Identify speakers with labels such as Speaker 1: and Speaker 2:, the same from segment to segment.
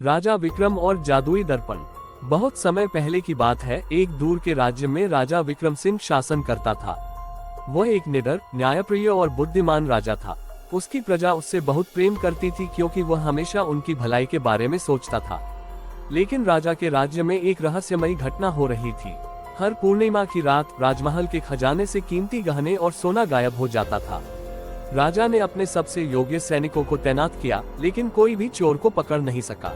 Speaker 1: राजा विक्रम और जादुई दर्पण। बहुत समय पहले की बात है, एक दूर के राज्य में राजा विक्रम सिंह शासन करता था। वह एक निडर, न्यायप्रिय और बुद्धिमान राजा था। उसकी प्रजा उससे बहुत प्रेम करती थी क्योंकि वह हमेशा उनकी भलाई के बारे में सोचता था। लेकिन राजा के राज्य में एक रहस्यमयी घटना हो रही थी। हर पूर्णिमा की रात राजमहल के खजाने से कीमती गहने और सोना गायब हो जाता था। राजा ने अपने सबसे योग्य सैनिकों को तैनात किया, लेकिन कोई भी चोर को पकड़ नहीं सका।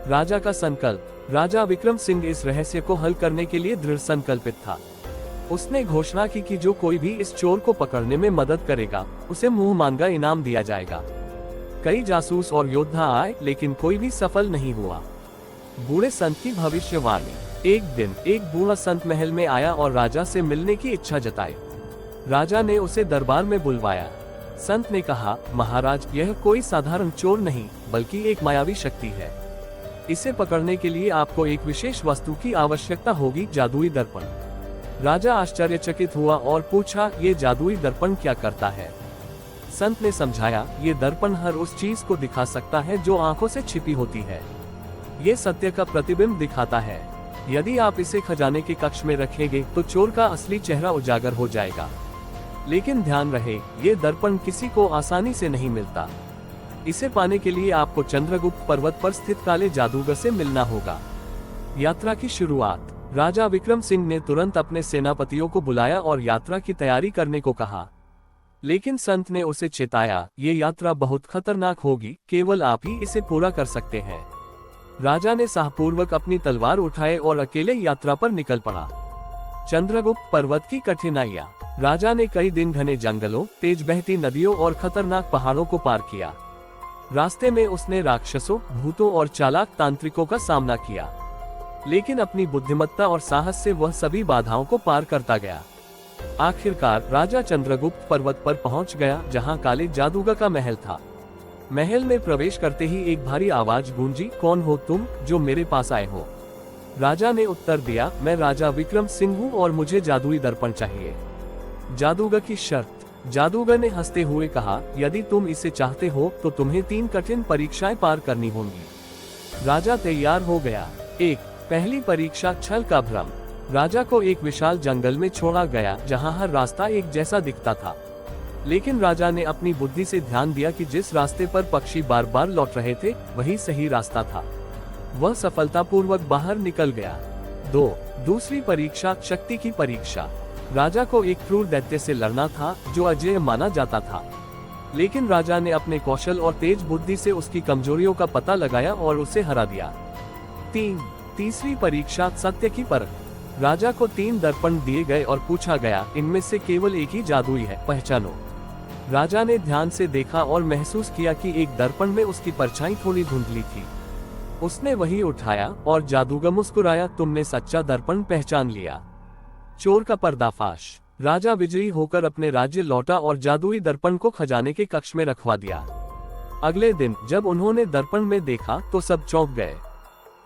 Speaker 1: राजा का संकल्प। राजा विक्रम सिंह इस रहस्य को हल करने के लिए दृढ़ संकल्पित था। उसने घोषणा की कि जो कोई भी इस चोर को पकड़ने में मदद करेगा, उसे मुंह मांगा इनाम दिया जाएगा। कई जासूस और योद्धा आए, लेकिन कोई भी सफल नहीं हुआ। बूढ़े संत की भविष्यवाणी। एक दिन एक बूढ़ा संत महल में आया और राजा से मिलने की इच्छा जताई। राजा ने उसे दरबार में बुलवाया। संत ने कहा, महाराज, यह कोई साधारण चोर नहीं, बल्कि एक मायावी शक्ति है। इसे पकड़ने के लिए आपको एक विशेष वस्तु की आवश्यकता होगी, जादुई दर्पण। राजा आश्चर्यचकित हुआ और पूछा, ये जादुई दर्पण क्या करता है? संत ने समझाया, ये दर्पण हर उस चीज को दिखा सकता है जो आंखों से छिपी होती है। ये सत्य का प्रतिबिंब दिखाता है। यदि आप इसे खजाने के कक्ष में रखेंगे तो चोर का असली चेहरा उजागर हो जाएगा। लेकिन ध्यान रहे, ये दर्पण किसी को आसानी से नहीं मिलता। इसे पाने के लिए आपको चंद्रगुप्त पर्वत पर स्थित काले जादूगर से मिलना होगा। यात्रा की शुरुआत। राजा विक्रम सिंह ने तुरंत अपने सेनापतियों को बुलाया और यात्रा की तैयारी करने को कहा। लेकिन संत ने उसे चेताया, ये यात्रा बहुत खतरनाक होगी, केवल आप ही इसे पूरा कर सकते हैं। राजा ने साहपूर्वक अपनी तलवार उठाए और अकेले यात्रा पर निकल पड़ा। चंद्रगुप्त पर्वत की कठिनाइयां। राजा ने कई दिन घने जंगलों, तेज बहती नदियों और खतरनाक पहाड़ों को पार किया। रास्ते में उसने राक्षसों, भूतों और चालाक तांत्रिकों का सामना किया, लेकिन अपनी बुद्धिमत्ता और साहस से वह सभी बाधाओं को पार करता गया। आखिरकार राजा चंद्रगुप्त पर्वत पर पहुंच गया, जहां काले जादूगर का महल था। महल में प्रवेश करते ही एक भारी आवाज गूंजी, कौन हो तुम, जो मेरे पास आए हो? राजा ने उत्तर दिया, मैं राजा विक्रम सिंह हूँ और मुझे जादुई दर्पण चाहिए। जादूगर की शर्त। जादूगर ने हंसते हुए कहा, यदि तुम इसे चाहते हो तो तुम्हें 3 कठिन परीक्षाएं पार करनी होंगी। राजा तैयार हो गया। 1. पहली परीक्षा, छल का भ्रम। राजा को एक विशाल जंगल में छोड़ा गया, जहां हर रास्ता एक जैसा दिखता था। लेकिन राजा ने अपनी बुद्धि से ध्यान दिया कि जिस रास्ते पर पक्षी बार बार लौट रहे थे, वही सही रास्ता था। वह सफलतापूर्वक बाहर निकल गया। 2. दूसरी परीक्षा, शक्ति की परीक्षा। राजा को एक क्रूर दैत्य से लड़ना था, जो अजेय माना जाता था। लेकिन राजा ने अपने कौशल और तेज बुद्धि से उसकी कमजोरियों का पता लगाया और उसे हरा दिया। 3. तीसरी परीक्षा, सत्य की परख। राजा को 3 दर्पण दिए गए और पूछा गया, इनमें से केवल एक ही जादुई है, पहचानो। राजा ने ध्यान से देखा और महसूस किया कि एक दर्पण में उसकी परछाई थोड़ी धुंधली थी। उसने वही उठाया और जादूगर मुस्कुराया, तुमने सच्चा दर्पण पहचान लिया। चोर का पर्दाफाश। राजा विजयी होकर अपने राज्य लौटा और जादुई दर्पण को खजाने के कक्ष में रखवा दिया। अगले दिन जब उन्होंने दर्पण में देखा तो सब चौंक गए।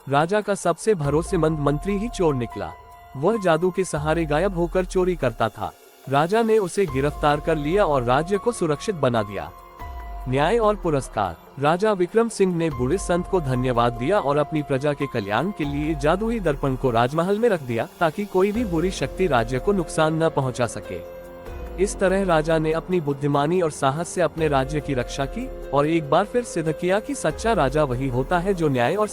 Speaker 1: राजा का सबसे भरोसेमंद मंत्री ही चोर निकला। वह जादू के सहारे गायब होकर चोरी करता था। राजा ने उसे गिरफ्तार कर लिया और राज्य को सुरक्षित बना दिया। न्याय और पुरस्कार। राजा विक्रम सिंह ने बूढ़े संत को धन्यवाद दिया और अपनी प्रजा के कल्याण के लिए जादुई दर्पण को राजमहल में रख दिया, ताकि कोई भी बुरी शक्ति राज्य को नुकसान न पहुंचा सके। इस तरह राजा ने अपनी बुद्धिमानी और साहस से अपने राज्य की रक्षा की और एक बार फिर सिद्ध किया कि सच्चा राजा वही होता है जो न्याय और